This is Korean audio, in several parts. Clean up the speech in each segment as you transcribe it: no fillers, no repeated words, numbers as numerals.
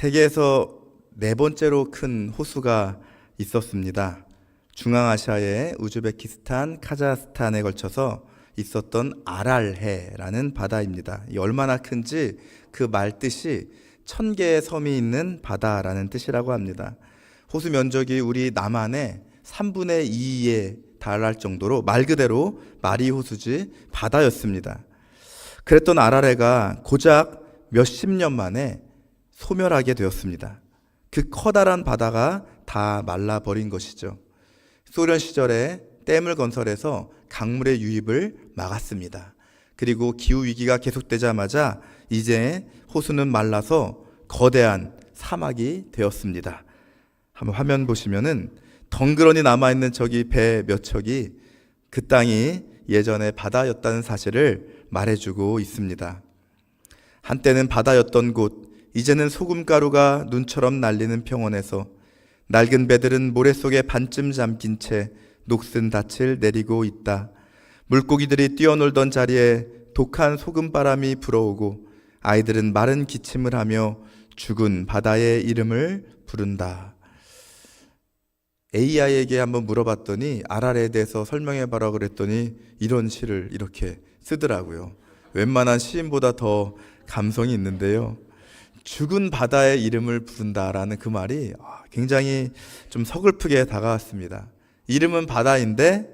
세계에서 네 번째로 큰 호수가 있었습니다. 중앙아시아의 우즈베키스탄, 카자흐스탄에 걸쳐서 있었던 아랄해라는 바다입니다. 이 얼마나 큰지 그 말뜻이 1000개의 섬이 있는 바다라는 뜻이라고 합니다. 호수 면적이 우리 남한의 3분의 2에 달할 정도로 말 그대로 마리호수지 바다였습니다. 그랬던 아랄해가 고작 몇십 년 만에 소멸하게 되었습니다. 그 커다란 바다가 다 말라버린 것이죠. 소련 시절에 댐을 건설해서 강물의 유입을 막았습니다. 그리고 기후위기가 계속되자마자 이제 호수는 말라서 거대한 사막이 되었습니다. 한번 화면 보시면은 덩그러니 남아있는 저기 배 몇 척이 그 땅이 예전에 바다였다는 사실을 말해주고 있습니다. 한때는 바다였던 곳, 이제는 소금가루가 눈처럼 날리는 평원에서 낡은 배들은 모래 속에 반쯤 잠긴 채 녹슨 닻을 내리고 있다. 물고기들이 뛰어놀던 자리에 독한 소금바람이 불어오고 아이들은 마른 기침을 하며 죽은 바다의 이름을 부른다. AI에게 한번 물어봤더니 아랄에 대해서 설명해봐라 그랬더니 이런 시를 이렇게 쓰더라고요. 웬만한 시인보다 더 감성이 있는데요. 죽은 바다의 이름을 부른다라는 그 말이 굉장히 좀 서글프게 다가왔습니다. 이름은 바다인데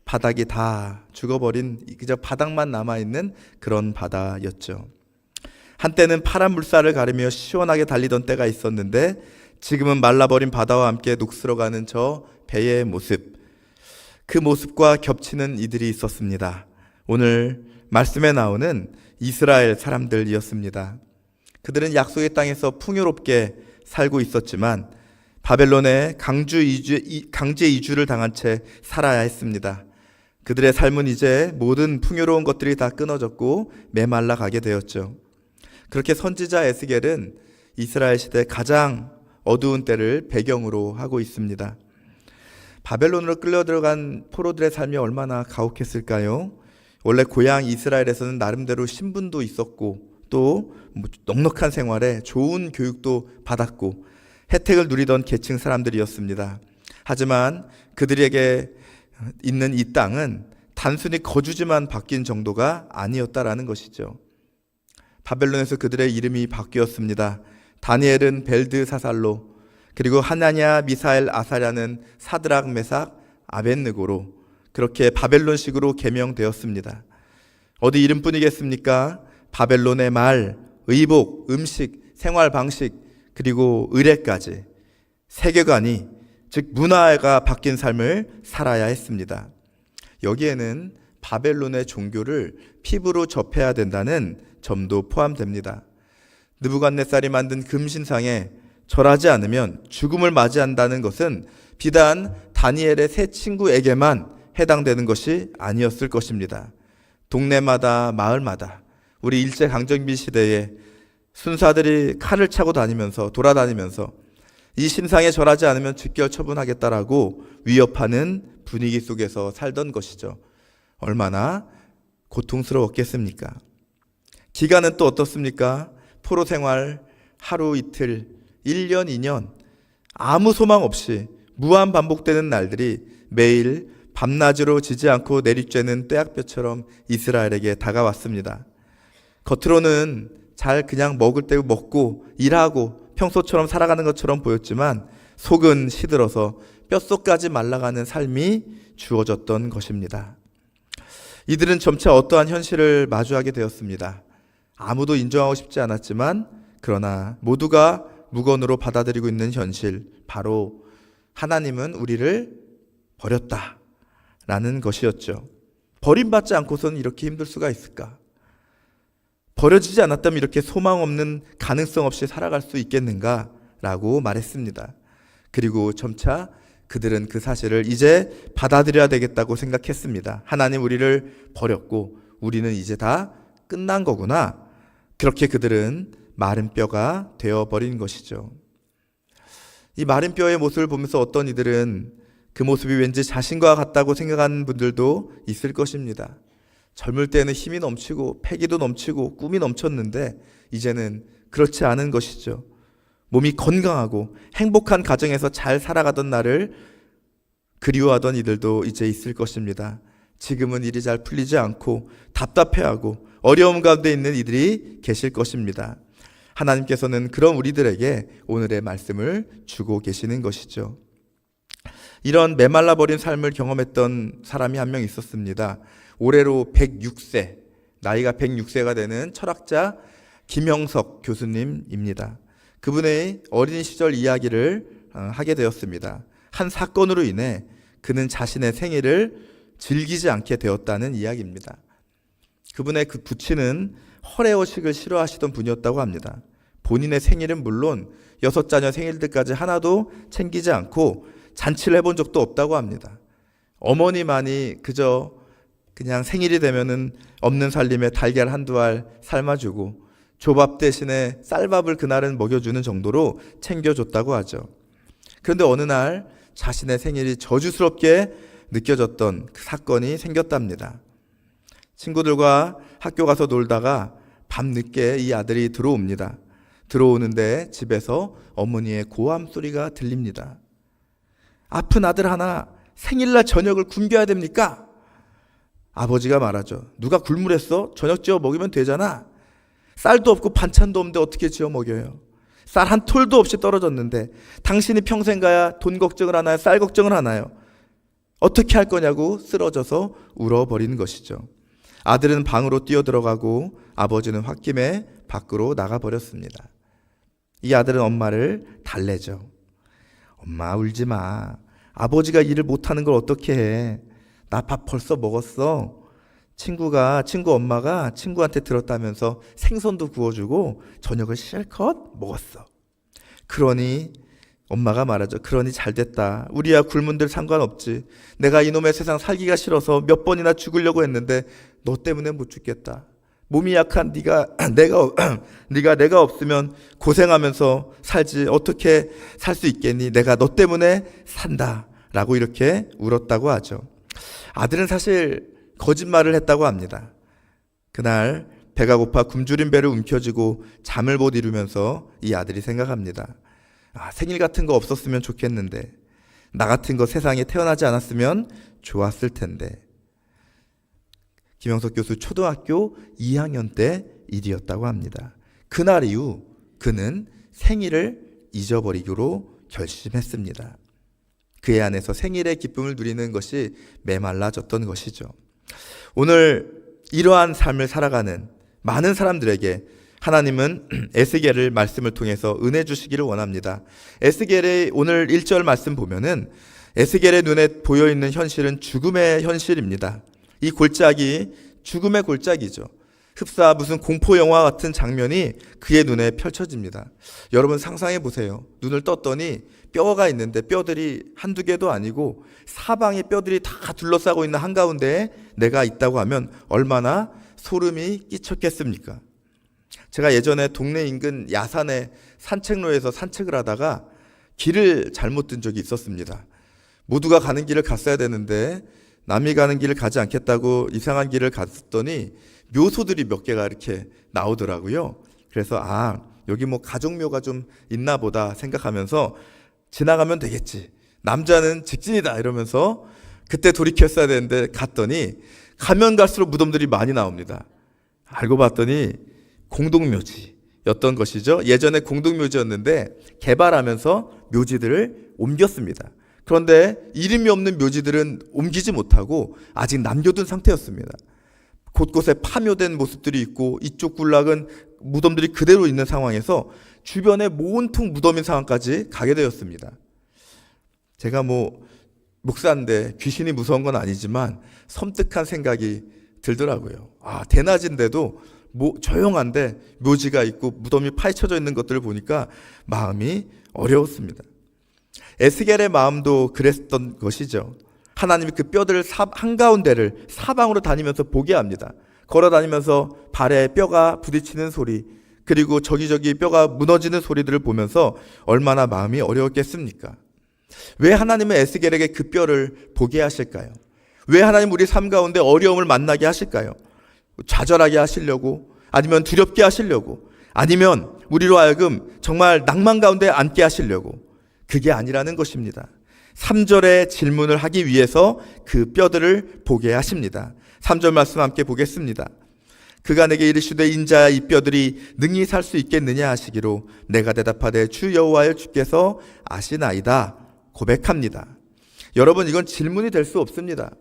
바닥이 다 죽어버린 그저 바닥만 남아있는 그런 바다였죠. 한때는 파란 물살을 가르며 시원하게 달리던 때가 있었는데 지금은 말라버린 바다와 함께 녹슬어가는 저 배의 모습, 그 모습과 겹치는 이들이 있었습니다. 오늘 말씀에 나오는 이스라엘 사람들이었습니다. 그들은 약속의 땅에서 풍요롭게 살고 있었지만 바벨론에 강제 이주를 당한 채 살아야 했습니다. 그들의 삶은 이제 모든 풍요로운 것들이 다 끊어졌고 메말라 가게 되었죠. 그렇게 선지자 에스겔은 이스라엘 시대 가장 어두운 때를 배경으로 하고 있습니다. 바벨론으로 끌려 들어간 포로들의 삶이 얼마나 가혹했을까요? 원래 고향 이스라엘에서는 나름대로 신분도 있었고 또 넉넉한 생활에 좋은 교육도 받았고 혜택을 누리던 계층 사람들이었습니다. 하지만 그들에게 있는 이 땅은 단순히 거주지만 바뀐 정도가 아니었다라는 것이죠. 바벨론에서 그들의 이름이 바뀌었습니다. 다니엘은 벨드사살로, 그리고 하나냐, 미사엘, 아사랴는 사드락, 메삭, 아벳느고로 그렇게 바벨론식으로 개명되었습니다. 어디 이름뿐이겠습니까? 바벨론의 말, 의복, 음식, 생활 방식, 그리고 의례까지 세계관이, 즉 문화가 바뀐 삶을 살아야 했습니다. 여기에는 바벨론의 종교를 피부로 접해야 된다는 점도 포함됩니다. 느부갓네살이 만든 금신상에 절하지 않으면 죽음을 맞이한다는 것은 비단 다니엘의 세 친구에게만 해당되는 것이 아니었을 것입니다. 동네마다 마을마다 우리 일제강점기 시대에 순사들이 칼을 차고 돌아다니면서 이 신상에 절하지 않으면 즉결 처분하겠다라고 위협하는 분위기 속에서 살던 것이죠. 얼마나 고통스러웠겠습니까? 기간은 또 어떻습니까? 포로 생활 하루 이틀, 1년, 2년 아무 소망 없이 무한 반복되는 날들이 매일 밤낮으로 지지 않고 내리쬐는 떼약볕처럼 이스라엘에게 다가왔습니다. 겉으로는 잘 그냥 먹을 때 먹고 일하고 평소처럼 살아가는 것처럼 보였지만 속은 시들어서 뼛속까지 말라가는 삶이 주어졌던 것입니다. 이들은 점차 어떠한 현실을 마주하게 되었습니다. 아무도 인정하고 싶지 않았지만 그러나 모두가 무건으로 받아들이고 있는 현실, 바로 하나님은 우리를 버렸다라는 것이었죠. 버림받지 않고서는 이렇게 힘들 수가 있을까? 버려지지 않았다면 이렇게 소망 없는, 가능성 없이 살아갈 수 있겠는가라고 말했습니다. 그리고 점차 그들은 그 사실을 이제 받아들여야 되겠다고 생각했습니다. 하나님 우리를 버렸고 우리는 이제 다 끝난 거구나. 그렇게 그들은 마른 뼈가 되어버린 것이죠. 이 마른 뼈의 모습을 보면서 어떤 이들은 그 모습이 왠지 자신과 같다고 생각하는 분들도 있을 것입니다. 젊을 때는 힘이 넘치고 패기도 넘치고 꿈이 넘쳤는데 이제는 그렇지 않은 것이죠. 몸이 건강하고 행복한 가정에서 잘 살아가던 나를 그리워하던 이들도 이제 있을 것입니다. 지금은 일이 잘 풀리지 않고 답답해하고 어려움 가운데 있는 이들이 계실 것입니다. 하나님께서는 그런 우리들에게 오늘의 말씀을 주고 계시는 것이죠. 이런 메말라버린 삶을 경험했던 사람이 한 명 있었습니다. 올해로 106세, 나이가 106세가 되는 철학자 김영석 교수님입니다. 그분의 어린 시절 이야기를 하게 되었습니다. 한 사건으로 인해 그는 자신의 생일을 즐기지 않게 되었다는 이야기입니다. 그분의 그 부친은 허례허식을 싫어하시던 분이었다고 합니다. 본인의 생일은 물론 6자녀 생일들까지 하나도 챙기지 않고 잔치를 해본 적도 없다고 합니다. 어머니만이 그저 그냥 생일이 되면은 없는 살림에 달걀 한두 알 삶아주고 조밥 대신에 쌀밥을 그날은 먹여주는 정도로 챙겨줬다고 하죠. 그런데 어느 날 자신의 생일이 저주스럽게 느껴졌던 그 사건이 생겼답니다. 친구들과 학교 가서 놀다가 밤늦게 이 아들이 들어옵니다. 들어오는데 집에서 어머니의 고함 소리가 들립니다. 아픈 아들 하나 생일날 저녁을 굶겨야 됩니까? 아버지가 말하죠. 누가 굶으랬어? 저녁 지어 먹이면 되잖아. 쌀도 없고 반찬도 없는데 어떻게 지어 먹여요? 쌀 한 톨도 없이 떨어졌는데 당신이 평생 가야 돈 걱정을 하나요? 쌀 걱정을 하나요? 어떻게 할 거냐고 쓰러져서 울어버리는 것이죠. 아들은 방으로 뛰어들어가고 아버지는 홧김에 밖으로 나가버렸습니다. 이 아들은 엄마를 달래죠. 엄마 울지 마. 아버지가 일을 못하는 걸 어떻게 해. 나 밥 벌써 먹었어. 친구 엄마가 친구한테 들었다면서 생선도 구워주고 저녁을 실컷 먹었어. 그러니 엄마가 말하죠. 그러니 잘됐다. 우리야 굶은들 상관없지. 내가 이놈의 세상 살기가 싫어서 몇 번이나 죽으려고 했는데 너 때문에 못 죽겠다. 몸이 약한 내가 없으면 고생하면서 살지 어떻게 살 수 있겠니? 내가 너 때문에 산다. 라고 이렇게 울었다고 하죠. 아들은 사실 거짓말을 했다고 합니다. 그날 배가 고파 굶주린 배를 움켜쥐고 잠을 못 이루면서 이 아들이 생각합니다. 생일 같은 거 없었으면 좋겠는데 나 같은 거 세상에 태어나지 않았으면 좋았을 텐데. 김영석 교수 초등학교 2학년 때 일이었다고 합니다. 그날 이후 그는 생일을 잊어버리기로 결심했습니다. 그의 안에서 생일의 기쁨을 누리는 것이 메말라졌던 것이죠. 오늘 이러한 삶을 살아가는 많은 사람들에게 하나님은 에스겔을 말씀을 통해서 은혜 주시기를 원합니다. 에스겔의 오늘 1절 말씀 보면은 에스겔의 눈에 보여있는 현실은 죽음의 현실입니다. 이 골짜기 죽음의 골짜기죠. 흡사 무슨 공포 영화 같은 장면이 그의 눈에 펼쳐집니다. 여러분 상상해 보세요. 눈을 떴더니 뼈가 있는데 뼈들이 한두 개도 아니고 사방에 뼈들이 다 둘러싸고 있는 한가운데에 내가 있다고 하면 얼마나 소름이 끼쳤겠습니까? 제가 예전에 동네 인근 야산의 산책로에서 산책을 하다가 길을 잘못 든 적이 있었습니다. 모두가 가는 길을 갔어야 되는데 남이 가는 길을 가지 않겠다고 이상한 길을 갔더니 묘소들이 몇 개가 이렇게 나오더라고요. 그래서 여기 뭐 가족묘가 좀 있나 보다 생각하면서 지나가면 되겠지. 남자는 직진이다 이러면서 그때 돌이켰어야 되는데 갔더니 가면 갈수록 무덤들이 많이 나옵니다. 알고 봤더니 공동묘지였던 것이죠. 예전에 공동묘지였는데 개발하면서 묘지들을 옮겼습니다. 그런데 이름이 없는 묘지들은 옮기지 못하고 아직 남겨둔 상태였습니다. 곳곳에 파묘된 모습들이 있고 이쪽 군락은 무덤들이 그대로 있는 상황에서 주변에 온통 무덤인 상황까지 가게 되었습니다. 제가 목사인데 귀신이 무서운 건 아니지만 섬뜩한 생각이 들더라고요. 대낮인데도 조용한데 묘지가 있고 무덤이 파헤쳐져 있는 것들을 보니까 마음이 어려웠습니다. 에스겔의 마음도 그랬던 것이죠. 하나님이 그 뼈들 한가운데를 사방으로 다니면서 보게 합니다. 걸어 다니면서 발에 뼈가 부딪히는 소리, 그리고 저기저기 뼈가 무너지는 소리들을 보면서 얼마나 마음이 어려웠겠습니까? 왜 하나님은 에스겔에게 그 뼈를 보게 하실까요? 왜 하나님 우리 삶 가운데 어려움을 만나게 하실까요? 좌절하게 하시려고, 아니면 두렵게 하시려고, 아니면 우리로 하여금 정말 낭만 가운데 앉게 하시려고? 그게 아니라는 것입니다. 3절의 질문을 하기 위해서 그 뼈들을 보게 하십니다. 3절 말씀 함께 보겠습니다. 그가 내게 이르시되 인자야 이 뼈들이 능히 살 수 있겠느냐 하시기로 내가 대답하되 주 여호와여 주께서 아시나이다 고백합니다. 여러분, 이건 질문이 될 수 없습니다.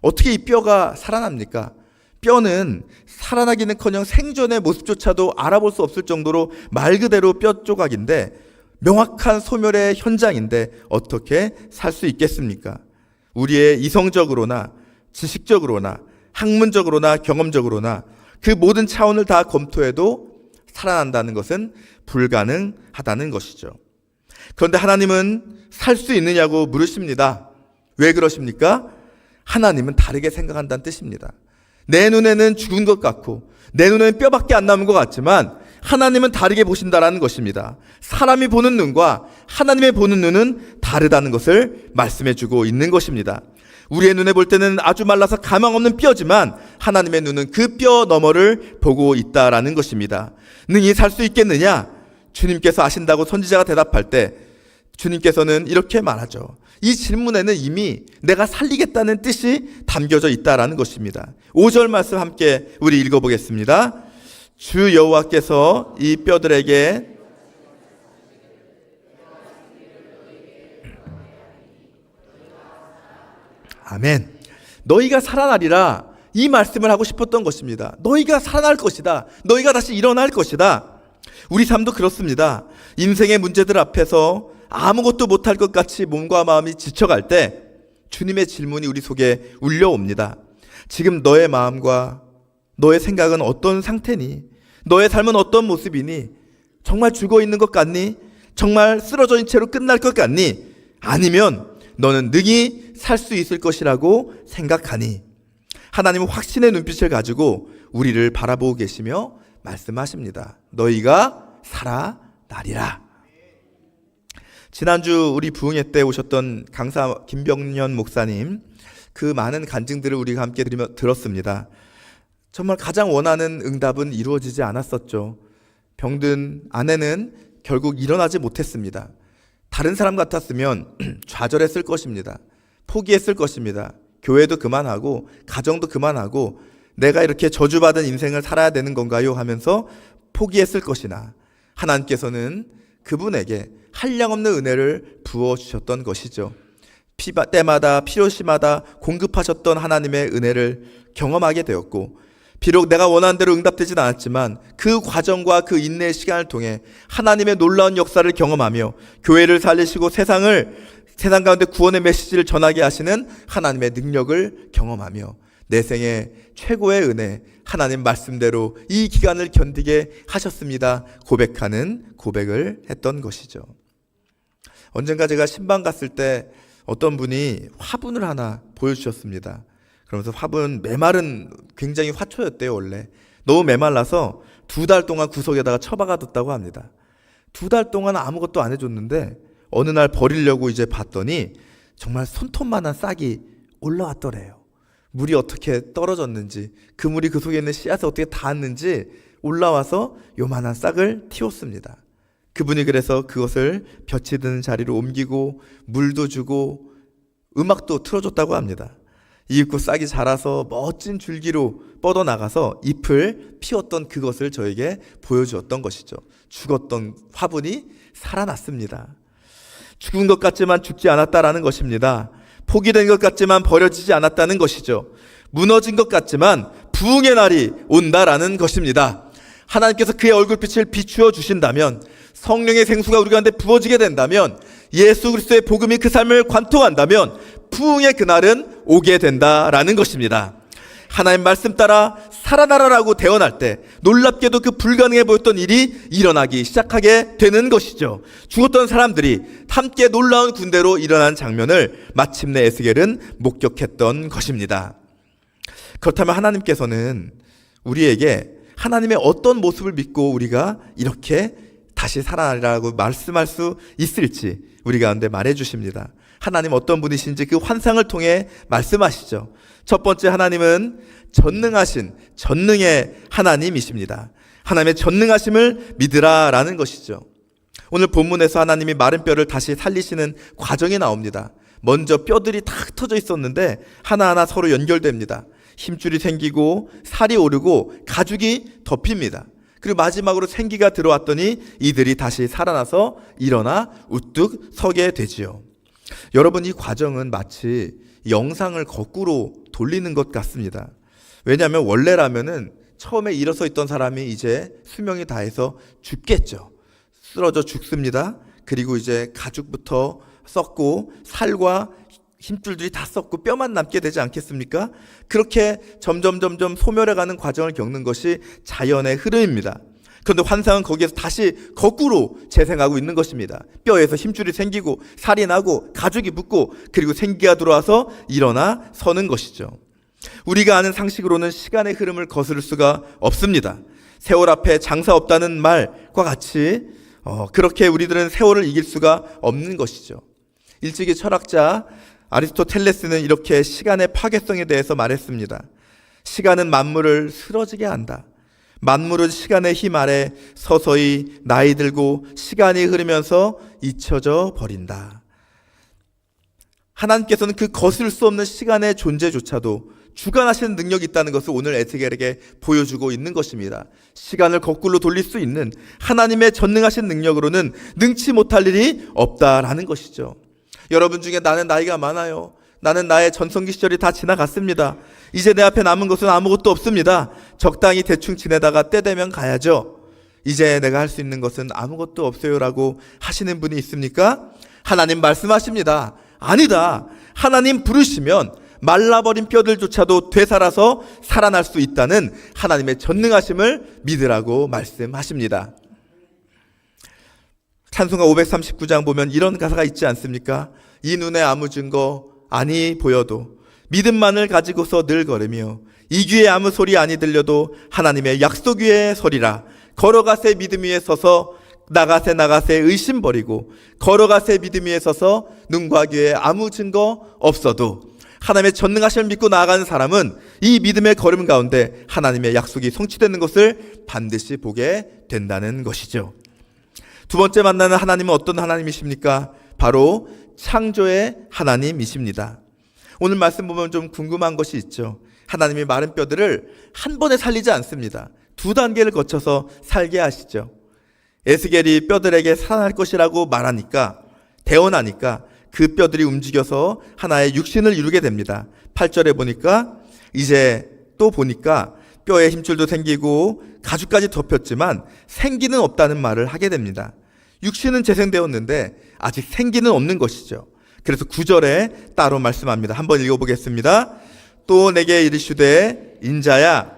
어떻게 이 뼈가 살아납니까? 뼈는 살아나기는커녕 생존의 모습조차도 알아볼 수 없을 정도로 말 그대로 뼈 조각인데, 명확한 소멸의 현장인데 어떻게 살 수 있겠습니까? 우리의 이성적으로나 지식적으로나 학문적으로나 경험적으로나 그 모든 차원을 다 검토해도 살아난다는 것은 불가능하다는 것이죠. 그런데 하나님은 살 수 있느냐고 물으십니다. 왜 그러십니까? 하나님은 다르게 생각한다는 뜻입니다. 내 눈에는 죽은 것 같고 내 눈에는 뼈밖에 안 남은 것 같지만 하나님은 다르게 보신다라는 것입니다. 사람이 보는 눈과 하나님의 보는 눈은 다르다는 것을 말씀해주고 있는 것입니다. 우리의 눈에 볼 때는 아주 말라서 가망 없는 뼈지만 하나님의 눈은 그 뼈 너머를 보고 있다라는 것입니다. 능히 살 수 있겠느냐? 주님께서 아신다고 선지자가 대답할 때 주님께서는 이렇게 말하죠. 이 질문에는 이미 내가 살리겠다는 뜻이 담겨져 있다라는 것입니다. 5절 말씀 함께 우리 읽어보겠습니다. 주 여호와께서 이 뼈들에게 아멘. 너희가 살아나리라, 이 말씀을 하고 싶었던 것입니다. 너희가 살아날 것이다. 너희가 다시 일어날 것이다. 우리 삶도 그렇습니다. 인생의 문제들 앞에서 아무것도 못할 것 같이 몸과 마음이 지쳐갈 때 주님의 질문이 우리 속에 울려옵니다. 지금 너의 마음과 너의 생각은 어떤 상태니? 너의 삶은 어떤 모습이니? 정말 죽어 있는 것 같니? 정말 쓰러져 있는 채로 끝날 것 같니? 아니면 너는 능히 살 수 있을 것이라고 생각하니? 하나님은 확신의 눈빛을 가지고 우리를 바라보고 계시며 말씀하십니다. 너희가 살아나리라. 지난주 우리 부흥회 때 오셨던 강사 김병년 목사님, 그 많은 간증들을 우리가 함께 들었습니다. 정말 가장 원하는 응답은 이루어지지 않았었죠. 병든 아내는 결국 일어나지 못했습니다. 다른 사람 같았으면 좌절했을 것입니다. 포기했을 것입니다. 교회도 그만하고 가정도 그만하고 내가 이렇게 저주받은 인생을 살아야 되는 건가요? 하면서 포기했을 것이나 하나님께서는 그분에게 한량없는 은혜를 부어주셨던 것이죠. 때마다 필요시마다 공급하셨던 하나님의 은혜를 경험하게 되었고, 비록 내가 원하는 대로 응답되진 않았지만 그 과정과 그 인내의 시간을 통해 하나님의 놀라운 역사를 경험하며 교회를 살리시고 세상 가운데 구원의 메시지를 전하게 하시는 하나님의 능력을 경험하며 내 생의 최고의 은혜, 하나님 말씀대로 이 기간을 견디게 하셨습니다 고백하는 고백을 했던 것이죠. 언젠가 제가 신방 갔을 때 어떤 분이 화분을 하나 보여주셨습니다. 그러면서 화분 메말은 굉장히 화초였대요. 원래 너무 메말라서 2달 동안 구석에다가 처박아뒀다고 합니다. 2달 동안 아무것도 안 해줬는데 어느 날 버리려고 이제 봤더니 정말 손톱만한 싹이 올라왔더래요. 물이 어떻게 떨어졌는지, 그 물이 그 속에 있는 씨앗을 어떻게 닿았는지 올라와서 요만한 싹을 틔웠습니다. 그분이 그래서 그것을 볕이 드는 자리로 옮기고 물도 주고 음악도 틀어줬다고 합니다. 이윽고 싹이 자라서 멋진 줄기로 뻗어나가서 잎을 피웠던 그것을 저에게 보여주었던 것이죠. 죽었던 화분이 살아났습니다. 죽은 것 같지만 죽지 않았다라는 것입니다. 포기된 것 같지만 버려지지 않았다는 것이죠. 무너진 것 같지만 부흥의 날이 온다라는 것입니다. 하나님께서 그의 얼굴빛을 비추어 주신다면, 성령의 생수가 우리 가운데 부어지게 된다면, 예수 그리스도의 복음이 그 삶을 관통한다면 부흥의 그날은 오게 된다라는 것입니다. 하나님 말씀 따라 살아나라라고 대언할 때 놀랍게도 그 불가능해 보였던 일이 일어나기 시작하게 되는 것이죠. 죽었던 사람들이 함께 놀라운 군대로 일어난 장면을 마침내 에스겔은 목격했던 것입니다. 그렇다면 하나님께서는 우리에게 하나님의 어떤 모습을 믿고 우리가 이렇게 다시 살아나리라고 말씀할 수 있을지 우리 가운데 말해 주십니다. 하나님 어떤 분이신지 그 환상을 통해 말씀하시죠. 첫 번째, 하나님은 전능하신 전능의 하나님이십니다. 하나님의 전능하심을 믿으라라는 것이죠. 오늘 본문에서 하나님이 마른 뼈를 다시 살리시는 과정이 나옵니다. 먼저 뼈들이 다 흩어져 있었는데 하나하나 서로 연결됩니다. 힘줄이 생기고 살이 오르고 가죽이 덮입니다. 그리고 마지막으로 생기가 들어왔더니 이들이 다시 살아나서 일어나 우뚝 서게 되지요. 여러분, 이 과정은 마치 영상을 거꾸로 돌리는 것 같습니다. 왜냐하면 원래라면은 처음에 일어서 있던 사람이 이제 수명이 다해서 죽겠죠. 쓰러져 죽습니다. 그리고 이제 가죽부터 썩고 살과 힘줄들이 다 썩고 뼈만 남게 되지 않겠습니까? 그렇게 점점 소멸해가는 과정을 겪는 것이 자연의 흐름입니다. 그런데 환상은 거기에서 다시 거꾸로 재생하고 있는 것입니다. 뼈에서 힘줄이 생기고 살이 나고 가죽이 붙고 그리고 생기가 들어와서 일어나 서는 것이죠. 우리가 아는 상식으로는 시간의 흐름을 거스를 수가 없습니다. 세월 앞에 장사 없다는 말과 같이 그렇게 우리들은 세월을 이길 수가 없는 것이죠. 일찍이 철학자 아리스토텔레스는 이렇게 시간의 파괴성에 대해서 말했습니다. 시간은 만물을 쓰러지게 한다. 만물은 시간의 힘 아래 서서히 나이 들고 시간이 흐르면서 잊혀져 버린다. 하나님께서는 그 거스를 수 없는 시간의 존재조차도 주관하시는 능력이 있다는 것을 오늘 에스겔에게 보여주고 있는 것입니다. 시간을 거꾸로 돌릴 수 있는 하나님의 전능하신 능력으로는 능치 못할 일이 없다라는 것이죠. 여러분 중에 나는 나이가 많아요. 나는 나의 전성기 시절이 다 지나갔습니다. 이제 내 앞에 남은 것은 아무것도 없습니다. 적당히 대충 지내다가 때 되면 가야죠. 이제 내가 할 수 있는 것은 아무것도 없어요라고 하시는 분이 있습니까? 하나님 말씀하십니다. 아니다. 하나님 부르시면 말라버린 뼈들조차도 되살아서 살아날 수 있다는 하나님의 전능하심을 믿으라고 말씀하십니다. 찬송가 539장 보면 이런 가사가 있지 않습니까? 이 눈에 아무 증거 아니 보여도 믿음만을 가지고서 늘 걸으며 이 귀에 아무 소리 아니 들려도 하나님의 약속 위에 서리라. 걸어가세 믿음 위에 서서 나가세 의심 버리고 걸어가세 믿음 위에 서서 눈과 귀에 아무 증거 없어도 하나님의 전능하심을 믿고 나아가는 사람은 이 믿음의 걸음 가운데 하나님의 약속이 성취되는 것을 반드시 보게 된다는 것이죠. 두 번째 만나는 하나님은 어떤 하나님이십니까? 바로 창조의 하나님이십니다. 오늘 말씀 보면 좀 궁금한 것이 있죠. 하나님이 마른 뼈들을 한 번에 살리지 않습니다. 두 단계를 거쳐서 살게 하시죠. 에스겔이 뼈들에게 살아날 것이라고 말하니까, 대언하니까 그 뼈들이 움직여서 하나의 육신을 이루게 됩니다. 8절에 보니까 이제 또 보니까 뼈에 힘줄도 생기고 가죽까지 덮였지만 생기는 없다는 말을 하게 됩니다. 육신은 재생되었는데 아직 생기는 없는 것이죠. 그래서 9절에 따로 말씀합니다. 한번 읽어보겠습니다. 또 내게 이르시되 인자야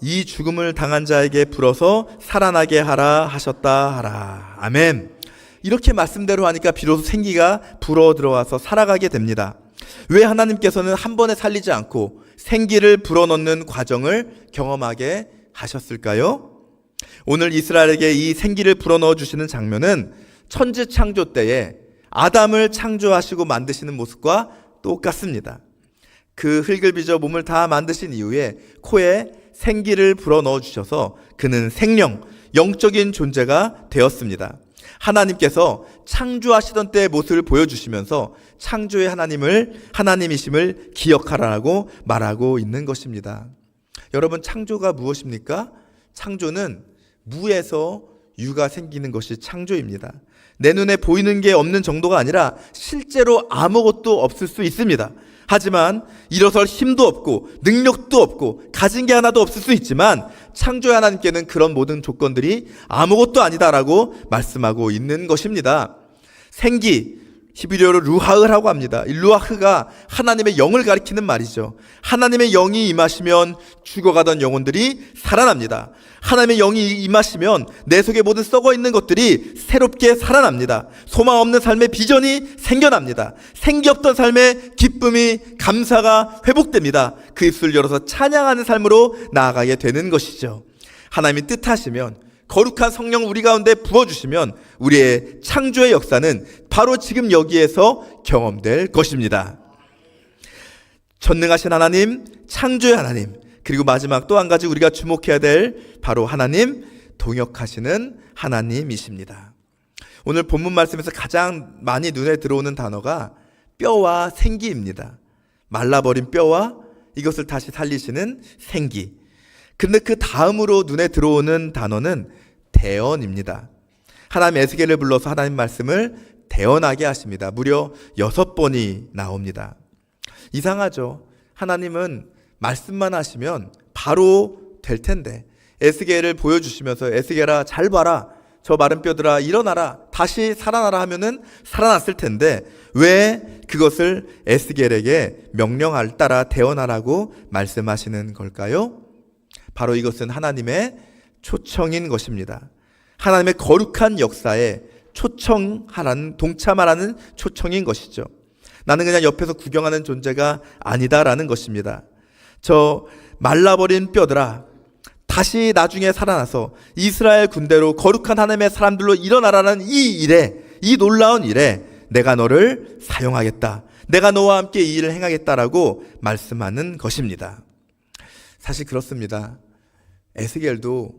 이 죽음을 당한 자에게 불어서 살아나게 하라 하셨다 하라. 아멘. 이렇게 말씀대로 하니까 비로소 생기가 불어 들어와서 살아가게 됩니다. 왜 하나님께서는 한 번에 살리지 않고 생기를 불어넣는 과정을 경험하게 하셨을까요? 오늘 이스라엘에게 이 생기를 불어넣어 주시는 장면은 천지 창조 때에 아담을 창조하시고 만드시는 모습과 똑같습니다. 그 흙을 빚어 몸을 다 만드신 이후에 코에 생기를 불어넣어 주셔서 그는 생명, 영적인 존재가 되었습니다. 하나님께서 창조하시던 때의 모습을 보여주시면서 창조의 하나님이심을 기억하라고 말하고 있는 것입니다. 여러분, 창조가 무엇입니까? 창조는 무에서 유가 생기는 것이 창조입니다. 내 눈에 보이는 게 없는 정도가 아니라 실제로 아무것도 없을 수 있습니다. 하지만 일어설 힘도 없고 능력도 없고 가진 게 하나도 없을 수 있지만 창조의 하나님께는 그런 모든 조건들이 아무것도 아니다라고 말씀하고 있는 것입니다. 생기, 히브리어로 루하흐라고 합니다. 이 루하흐가 하나님의 영을 가리키는 말이죠. 하나님의 영이 임하시면 죽어가던 영혼들이 살아납니다. 하나님의 영이 임하시면 내 속에 모든 썩어있는 것들이 새롭게 살아납니다. 소망 없는 삶의 비전이 생겨납니다. 생기 없던 삶의 기쁨이, 감사가 회복됩니다. 그 입술을 열어서 찬양하는 삶으로 나아가게 되는 것이죠. 하나님이 뜻하시면 거룩한 성령 우리 가운데 부어주시면 우리의 창조의 역사는 바로 지금 여기에서 경험될 것입니다. 전능하신 하나님, 창조의 하나님, 그리고 마지막 또 한 가지 우리가 주목해야 될 바로 하나님, 동역하시는 하나님이십니다. 오늘 본문 말씀에서 가장 많이 눈에 들어오는 단어가 뼈와 생기입니다. 말라버린 뼈와 이것을 다시 살리시는 생기. 근데 그 다음으로 눈에 들어오는 단어는 대언입니다. 하나님 에스겔을 불러서 하나님 말씀을 대언하게 하십니다. 무려 6번이 나옵니다. 이상하죠? 하나님은 말씀만 하시면 바로 될 텐데 에스겔을 보여주시면서 에스겔아 잘 봐라, 저 마른 뼈들아 일어나라, 다시 살아나라 하면은 살아났을 텐데 왜 그것을 에스겔에게 명령을 따라 대언하라고 말씀하시는 걸까요? 바로 이것은 하나님의 초청인 것입니다. 하나님의 거룩한 역사에 초청하라는, 동참하라는 초청인 것이죠. 나는 그냥 옆에서 구경하는 존재가 아니다라는 것입니다. 저 말라버린 뼈들아 다시 나중에 살아나서 이스라엘 군대로 거룩한 하나님의 사람들로 일어나라는 이 일에, 이 놀라운 일에 내가 너를 사용하겠다. 내가 너와 함께 이 일을 행하겠다라고 말씀하는 것입니다. 사실 그렇습니다. 에스겔도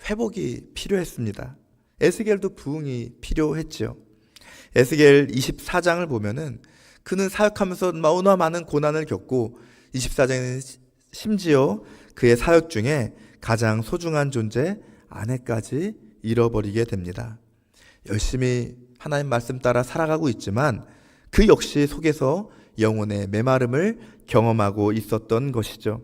회복이 필요했습니다. 에스겔도 부흥이 필요했죠. 에스겔 24장을 보면은 그는 사역하면서 너무나 많은 고난을 겪고 24장에는 심지어 그의 사역 중에 가장 소중한 존재 아내까지 잃어버리게 됩니다. 열심히 하나님 말씀 따라 살아가고 있지만 그 역시 속에서 영혼의 메마름을 경험하고 있었던 것이죠.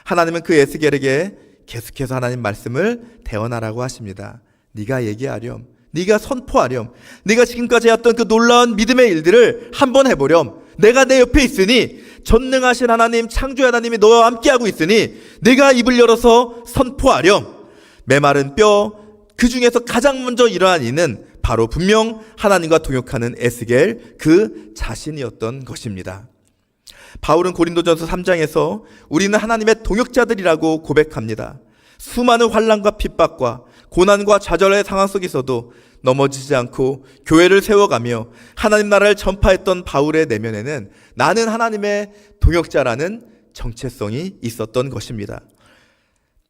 하나님은 그 에스겔에게 계속해서 하나님 말씀을 대언하라고 하십니다. 네가 얘기하렴, 네가 선포하렴, 네가 지금까지 해왔던 그 놀라운 믿음의 일들을 한번 해보렴. 내가 내 옆에 있으니, 전능하신 하나님, 창조의 하나님이 너와 함께하고 있으니 네가 입을 열어서 선포하렴. 메마른 뼈, 그 중에서 가장 먼저 일어난 이는 바로 분명 하나님과 동역하는 에스겔 그 자신이었던 것입니다. 바울은 고린도전서 3장에서 우리는 하나님의 동역자들이라고 고백합니다. 수많은 환난과 핍박과 고난과 좌절의 상황 속에서도 넘어지지 않고 교회를 세워가며 하나님 나라를 전파했던 바울의 내면에는 나는 하나님의 동역자라는 정체성이 있었던 것입니다.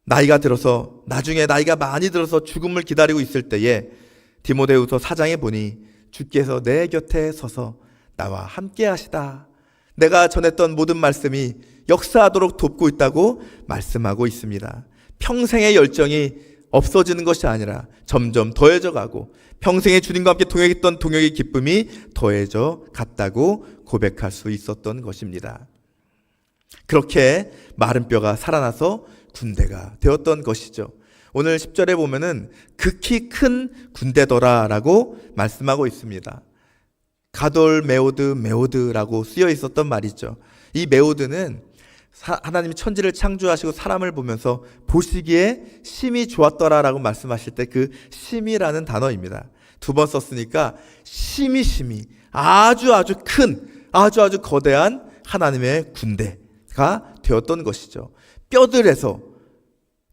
나이가 들어서, 나중에 나이가 많이 들어서 죽음을 기다리고 있을 때에 디모데후서 4장에 보니 주께서 내 곁에 서서 나와 함께 하시다. 내가 전했던 모든 말씀이 역사하도록 돕고 있다고 말씀하고 있습니다. 평생의 열정이 없어지는 것이 아니라 점점 더해져 가고 평생에 주님과 함께 동역했던 동역의 기쁨이 더해져 갔다고 고백할 수 있었던 것입니다. 그렇게 마른 뼈가 살아나서 군대가 되었던 것이죠. 오늘 10절에 보면은 극히 큰 군대더라라고 말씀하고 있습니다. 가돌 메오드 메오드라고 쓰여 있었던 말이죠. 이 메오드는 하나님이 천지를 창조하시고 사람을 보면서 보시기에 심히 좋았더라라고 말씀하실 때 그 심이라는 단어입니다. 2번 썼으니까 심히 아주 큰, 아주 거대한 하나님의 군대가 되었던 것이죠. 뼈들에서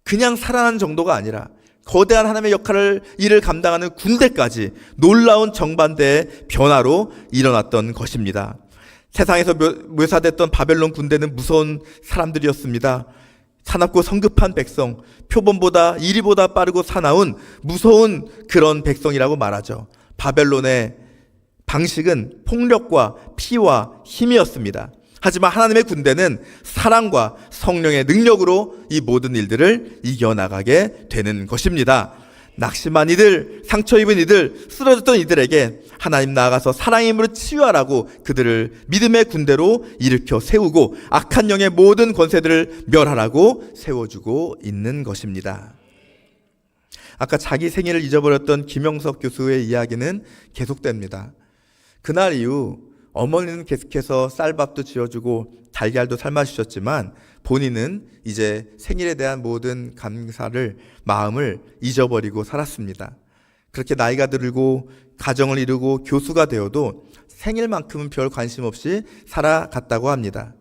그냥 살아난 정도가 아니라 거대한 하나님의 일을 감당하는 군대까지 놀라운 정반대의 변화로 일어났던 것입니다. 세상에서 묘사됐던 바벨론 군대는 무서운 사람들이었습니다. 사납고 성급한 백성, 표범보다 이리보다 빠르고 사나운 무서운 그런 백성이라고 말하죠. 바벨론의 방식은 폭력과 피와 힘이었습니다. 하지만 하나님의 군대는 사랑과 성령의 능력으로 이 모든 일들을 이겨나가게 되는 것입니다. 낙심한 이들, 상처 입은 이들, 쓰러졌던 이들에게 하나님 나아가서 사랑의 힘으로 치유하라고 그들을 믿음의 군대로 일으켜 세우고 악한 영의 모든 권세들을 멸하라고 세워주고 있는 것입니다. 아까 자기 생일을 잊어버렸던 김영석 교수의 이야기는 계속됩니다. 그날 이후 어머니는 계속해서 쌀밥도 지어주고 달걀도 삶아주셨지만 본인은 이제 생일에 대한 모든 감사를, 마음을 잊어버리고 살았습니다. 그렇게 나이가 들고 가정을 이루고 교수가 되어도 생일만큼은 별 관심 없이 살아갔다고 합니다.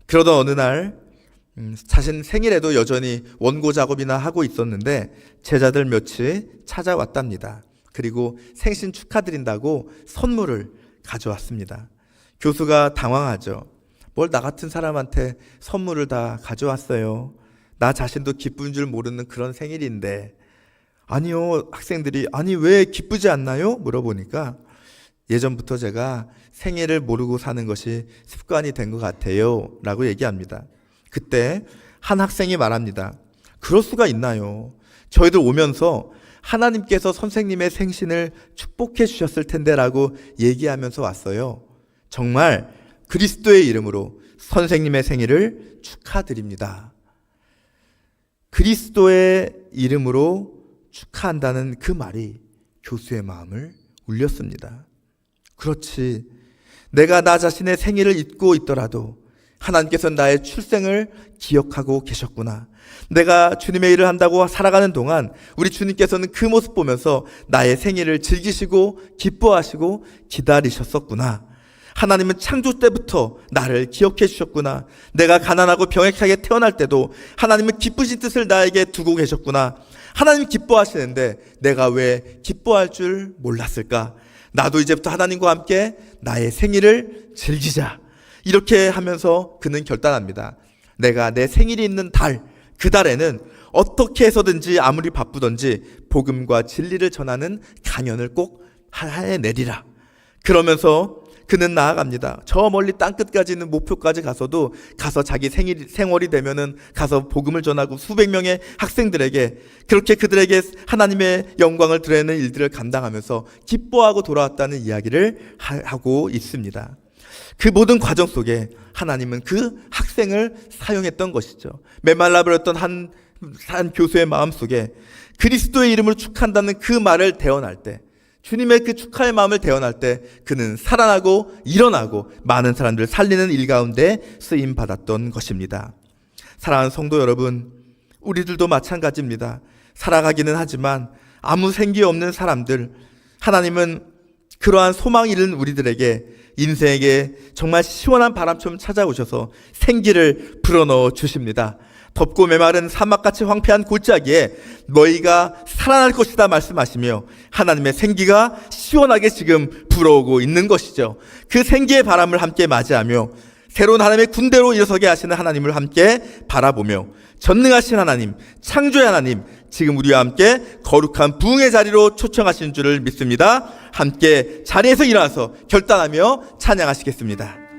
그러던 어느 날 자신 생일에도 여전히 원고 작업이나 하고 있었는데 제자들 몇이 찾아왔답니다. 그리고 생신 축하드린다고 선물을 가져왔습니다. 교수가 당황하죠. 뭘 나 같은 사람한테 선물을 다 가져왔어요. 나 자신도 기쁜 줄 모르는 그런 생일인데. 아니요, 학생들이 아니 왜 기쁘지 않나요? 물어보니까 예전부터 제가 생일을 모르고 사는 것이 습관이 된 것 같아요 라고 얘기합니다. 그때 한 학생이 말합니다. 그럴 수가 있나요? 저희들 오면서 하나님께서 선생님의 생신을 축복해 주셨을 텐데 라고 얘기하면서 왔어요. 정말 그리스도의 이름으로 선생님의 생일을 축하드립니다. 그리스도의 이름으로 축하한다는 그 말이 교수의 마음을 울렸습니다. 그렇지, 내가 나 자신의 생일을 잊고 있더라도 하나님께서 나의 출생을 기억하고 계셨구나. 내가 주님의 일을 한다고 살아가는 동안 우리 주님께서는 그 모습 보면서 나의 생일을 즐기시고 기뻐하시고 기다리셨었구나. 하나님은 창조 때부터 나를 기억해 주셨구나. 내가 가난하고 병약하게 태어날 때도 하나님은 기쁘신 뜻을 나에게 두고 계셨구나. 하나님 기뻐하시는데 내가 왜 기뻐할 줄 몰랐을까? 나도 이제부터 하나님과 함께 나의 생일을 즐기자. 이렇게 하면서 그는 결단합니다. 내가 내 생일이 있는 달, 그 달에는 어떻게 해서든지 아무리 바쁘든지 복음과 진리를 전하는 강연을 꼭 해내리라. 그러면서 그는 나아갑니다. 저 멀리 땅끝까지 있는 목표까지 가서도 가서 자기 생월이 되면은 가서 복음을 전하고 수백 명의 학생들에게 그렇게 그들에게 하나님의 영광을 드러내는 일들을 감당하면서 기뻐하고 돌아왔다는 이야기를 하고 있습니다. 그 모든 과정 속에 하나님은 그 학생을 사용했던 것이죠. 메말라 버렸던 한 교수의 마음속에 그리스도의 이름을 축한다는 그 말을 대언할 때, 주님의 그 축하의 마음을 대언할 때 그는 살아나고 일어나고 많은 사람들을 살리는 일 가운데 쓰임 받았던 것입니다. 사랑하는 성도 여러분, 우리들도 마찬가지입니다. 살아가기는 하지만 아무 생기 없는 사람들, 하나님은 그러한 소망 잃은 우리들에게 인생에게 정말 시원한 바람처럼 찾아오셔서 생기를 불어넣어 주십니다. 덥고 메마른 사막같이 황폐한 골짜기에 너희가 살아날 것이다 말씀하시며 하나님의 생기가 시원하게 지금 불어오고 있는 것이죠. 그 생기의 바람을 함께 맞이하며 새로운 하나님의 군대로 일어서게 하시는 하나님을 함께 바라보며 전능하신 하나님, 창조의 하나님, 지금 우리와 함께 거룩한 부흥의 자리로 초청하신 줄을 믿습니다. 함께 자리에서 일어나서 결단하며 찬양하시겠습니다.